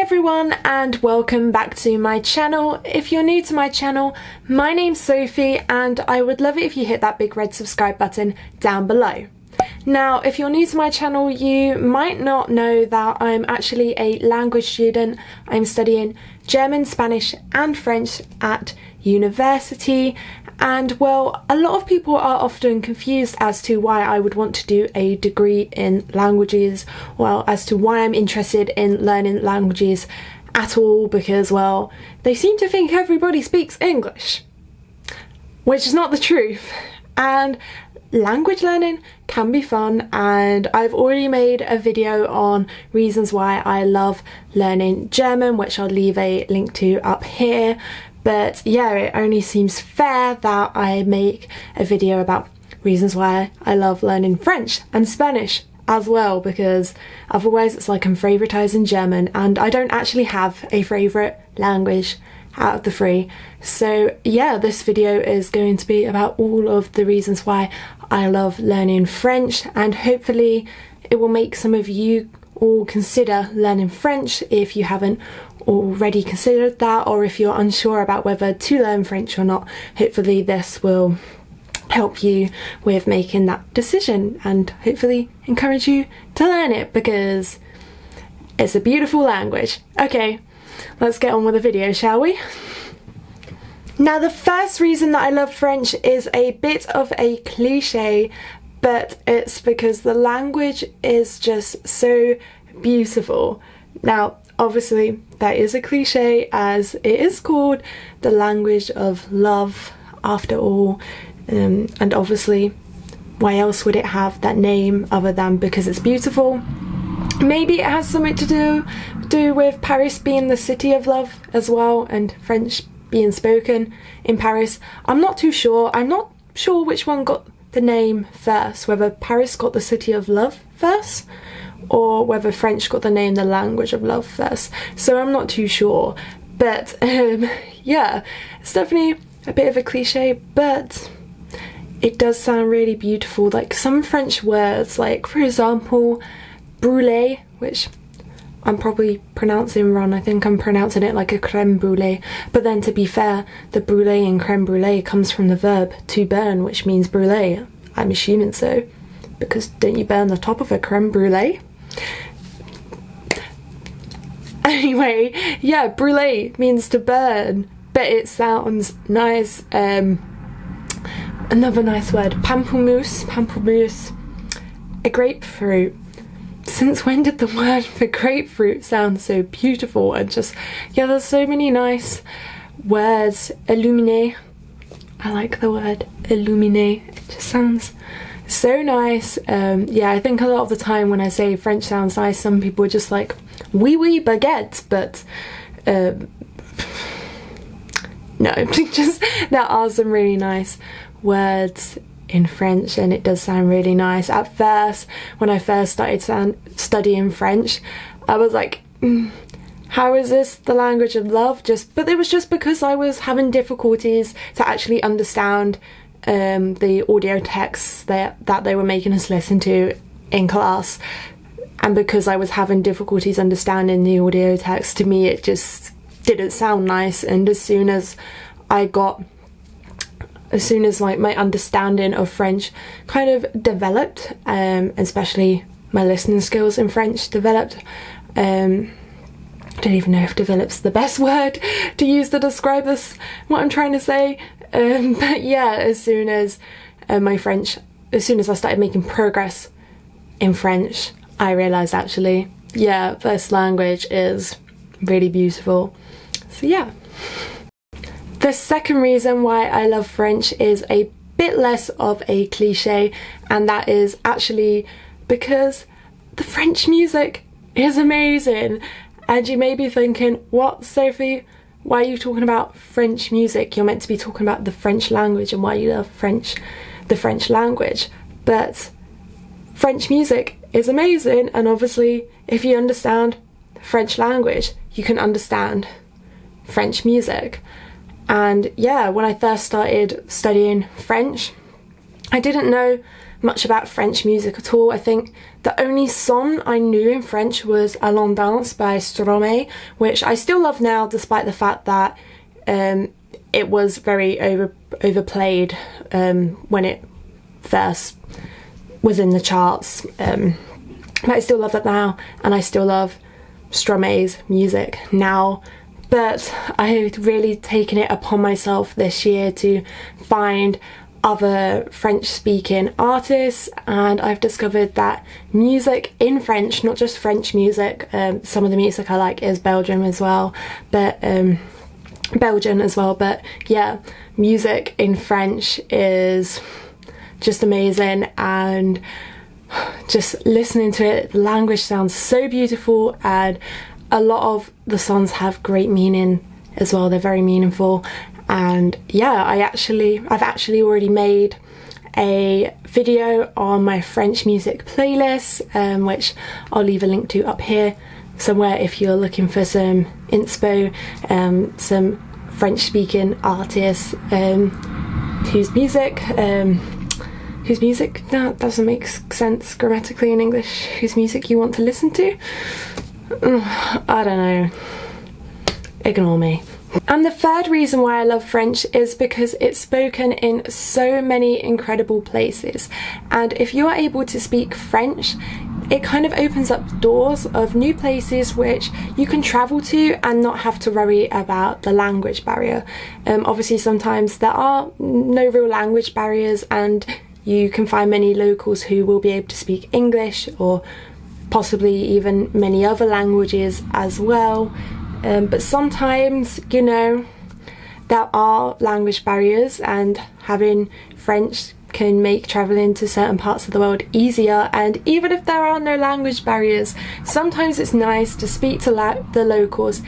everyone and welcome back to my channel. If you're new to my channel, my name's Sophie and I would love it if you hit that big red subscribe button down below. Now, if you're new to my channel, you might not know that I'm actually a language student. I'm studying German, Spanish and French at university, and well, a lot of people are often confused as to why I would want to do a degree in languages, well, as to why I'm interested in learning languages at all, because well, they seem to think everybody speaks English, which is not the truth. And language learning can be fun, and I've already made a video on reasons why I love learning German, which I'll leave a link to up here. But yeah, it only seems fair that I make a video about reasons why I love learning French and Spanish as well, because otherwise it's like I'm favouritising German and I don't actually have a favourite language out of the three. So yeah, this video is going to be about all of the reasons why I love learning French, and hopefully it will make some of you all consider learning French if you haven't already considered that, or if you're unsure about whether to learn French or not. Hopefully this will help you with making that decision and hopefully encourage you to learn it, because it's a beautiful language. Okay, let's get on with the video, shall we? Now, the first reason that I love French is a bit of a cliche, but it's because the language is just so beautiful. Now, obviously that is a cliche, as it is called the language of love after all, and obviously why else would it have that name other than because it's beautiful? Maybe it has something to do with Paris being the city of love as well, and French being spoken in Paris. I'm not too sure. I'm not sure which one got the name first, whether Paris got the city of love first or whether French got the name the language of love first. So I'm not too sure. But yeah, it's definitely a bit of a cliche, but it does sound really beautiful. Like some French words, like for example, brûlée, which I'm probably pronouncing wrong. I think I'm pronouncing it like a crème brûlée. But then to be fair, the brûlée in crème brûlée comes from the verb to burn, which means brûlée. I'm assuming so, because don't you burn the top of a crème brûlée? Anyway, yeah, brûlée means to burn, but it sounds nice. Another nice word, pamplemousse, a grapefruit. Since when did the word for grapefruit sound so beautiful? And just, yeah, there's so many nice words. Illuminé, I like the word illuminé, it just sounds so nice. Yeah, I think a lot of the time when I say French sounds nice, some people are just like, oui baguette, but no, just there are some really nice words in French, and it does sound really nice. At first, when I first started studying French, I was like, how is this the language of love? But it was just because I was having difficulties to actually understand the audio texts that they were making us listen to in class, and because I was having difficulties understanding the audio text, to me it just didn't sound nice. And as soon as like my understanding of French kind of developed, especially my listening skills in French developed, I don't even know if develop's the best word to use to describe this, what I'm trying to say, but yeah, as soon as I started making progress in French, I realised actually, yeah, this language is really beautiful. So yeah. The second reason why I love French is a bit less of a cliche, and that is actually because the French music is amazing. And you may be thinking, what, Sophie? Why are you talking about French music? You're meant to be talking about the French language and why you love the French language. But French music is amazing, and obviously if you understand French language, you can understand French music. And yeah, when I first started studying French, I didn't know much about French music at all. I think the only song I knew in French was Allons Danse by Stromae, which I still love now, despite the fact that it was very overplayed when it first was in the charts. But I still love that now, and I still love Stromae's music now. But I've really taken it upon myself this year to find other French-speaking artists, and I've discovered that music in French, not just French music, some of the music I like is Belgian as well, but yeah, music in French is just amazing, and just listening to it, the language sounds so beautiful, and a lot of the songs have great meaning as well. They're very meaningful. And yeah, I've actually already made a video on my French music playlist, which I'll leave a link to up here somewhere if you're looking for some inspo, some French speaking artists whose music that doesn't make sense grammatically in English, whose music you want to listen to. I don't know, ignore me. And the third reason why I love French is because it's spoken in so many incredible places, and if you are able to speak French, it kind of opens up doors of new places which you can travel to and not have to worry about the language barrier. Obviously sometimes there are no real language barriers, and you can find many locals who will be able to speak English or possibly even many other languages as well. But sometimes, you know, there are language barriers, and having French can make travelling to certain parts of the world easier. And even if there are no language barriers, sometimes it's nice to speak to the locals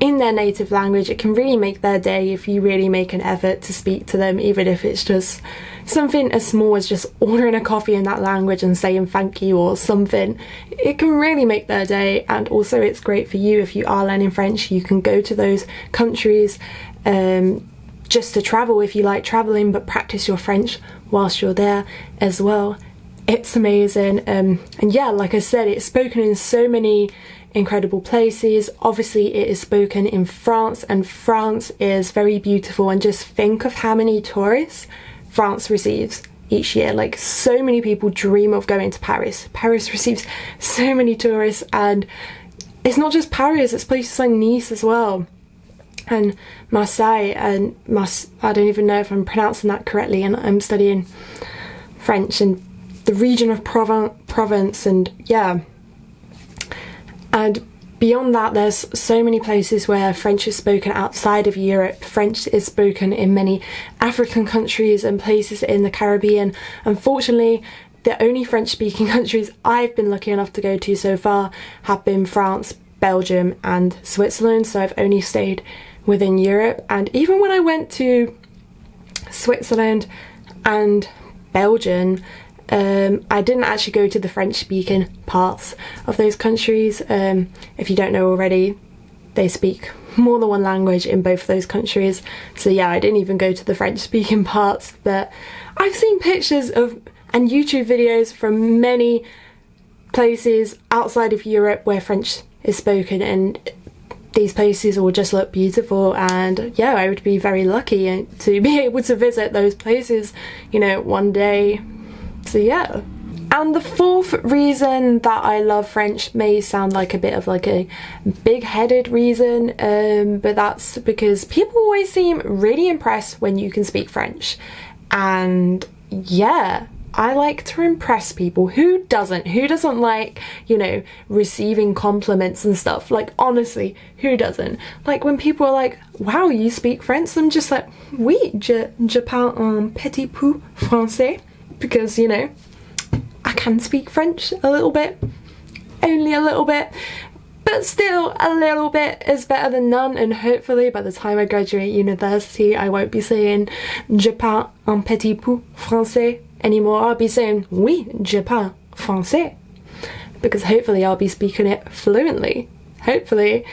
in their native language. It can really make their day if you really make an effort to speak to them, even if it's just something as small as just ordering a coffee in that language and saying thank you or something. It can really make their day, and also it's great for you if you are learning French. You can go to those countries just to travel if you like travelling, but practice your French whilst you're there as well. It's amazing. And yeah, like I said, it's spoken in so many incredible places. Obviously it is spoken in France, and France is very beautiful, and just think of how many tourists France receives each year. Like, so many people dream of going to Paris. Paris receives so many tourists, and it's not just Paris, it's places like Nice as well, and Marseille, and I don't even know if I'm pronouncing that correctly, and I'm studying French in the region of Provence, and yeah. And beyond that, there's so many places where French is spoken outside of Europe. French is spoken in many African countries and places in the Caribbean. Unfortunately, the only French-speaking countries I've been lucky enough to go to so far have been France, Belgium and Switzerland, so I've only stayed within Europe. And even when I went to Switzerland and Belgium, I didn't actually go to the French-speaking parts of those countries. If you don't know already, they speak more than one language in both of those countries. So yeah, I didn't even go to the French-speaking parts, but I've seen pictures of and YouTube videos from many places outside of Europe where French is spoken, and these places all just look beautiful. And yeah, I would be very lucky to be able to visit those places, you know, one day. So yeah. And the fourth reason that I love French may sound like a bit of like a big-headed reason, but that's because people always seem really impressed when you can speak French. And yeah, I like to impress people. Who doesn't? Who doesn't like, you know, receiving compliments and stuff? Like, honestly, who doesn't? Like, when people are like, wow, you speak French? I'm just like, oui, je parle un petit peu français. Because, you know, I can speak French a little bit, only a little bit, but still a little bit is better than none. And hopefully by the time I graduate university, I won't be saying je parle un petit peu français anymore. I'll be saying oui, je parle français, because hopefully I'll be speaking it fluently, hopefully.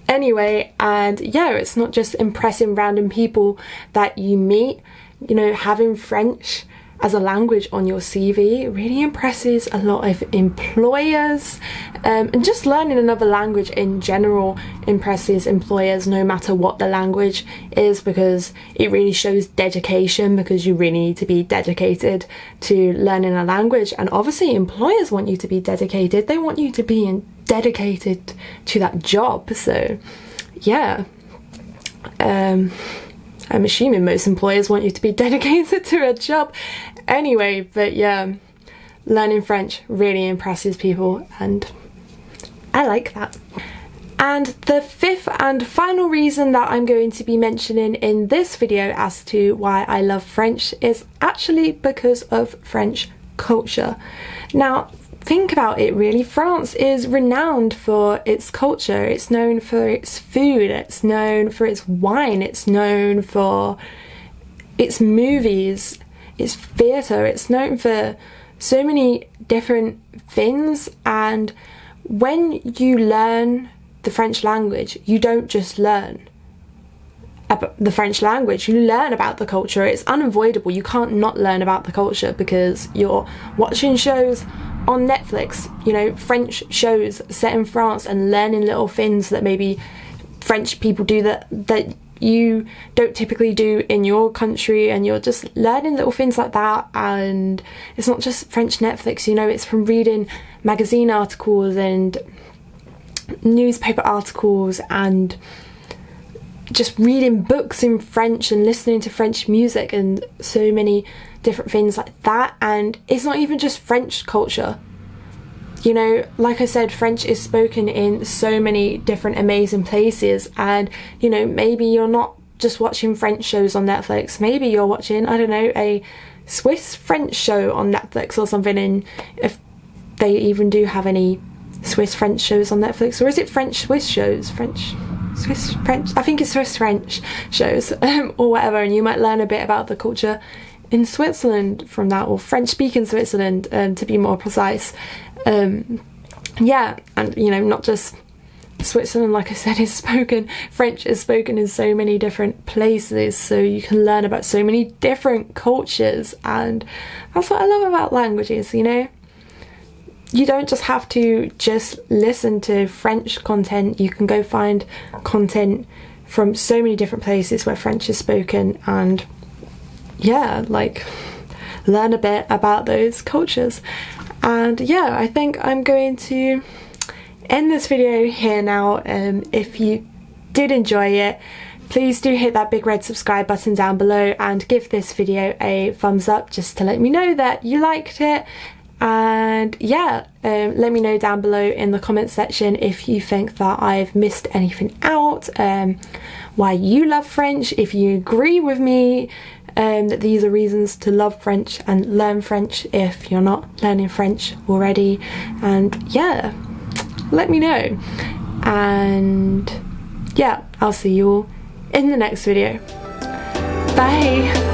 Anyway, and yeah, it's not just impressing random people that you meet, you know, having French as a language on your CV. It really impresses a lot of employers, and just learning another language in general impresses employers no matter what the language is, because it really shows dedication, because you really need to be dedicated to learning a language. And obviously employers want you to be dedicated. They want you to be dedicated to that job. So yeah, I'm assuming most employers want you to be dedicated to a job anyway. But yeah, learning French really impresses people, and I like that. And the fifth and final reason that I'm going to be mentioning in this video as to why I love French is actually because of French culture. Now, think about it really. France is renowned for its culture. It's known for its food, it's known for its wine, it's known for its movies, its theatre, it's known for so many different things. And when you learn the French language, you don't just learn about the French language, you learn about the culture. It's unavoidable. You can't not learn about the culture because you're watching shows on Netflix, you know, French shows set in France, and learning little things that maybe French people do that you don't typically do in your country, and you're just learning little things like that. And it's not just French Netflix, you know, it's from reading magazine articles and newspaper articles, and just reading books in French and listening to French music and so many different things like that. And it's not even just French culture, you know, like I said, French is spoken in so many different amazing places. And you know, maybe you're not just watching French shows on Netflix, maybe you're watching, I don't know, a Swiss French show on Netflix or something, and if they even do have any Swiss French shows on Netflix, or is it French Swiss shows, Swiss French, I think it's Swiss French shows, or whatever, and you might learn a bit about the culture in Switzerland from that, or French speaking Switzerland, to be more precise. Yeah, and you know, not just Switzerland, like I said, is spoken, French is spoken in so many different places, so you can learn about so many different cultures. And that's what I love about languages, you know. You don't just have to just listen to French content, you can go find content from so many different places where French is spoken, and yeah, like learn a bit about those cultures. And yeah, I think I'm going to end this video here now. If you did enjoy it, please do hit that big red subscribe button down below and give this video a thumbs up just to let me know that you liked it. And yeah, let me know down below in the comments section if you think that I've missed anything out, why you love French, if you agree with me that these are reasons to love French and learn French if you're not learning French already. And yeah, let me know. And yeah, I'll see you all in the next video. Bye!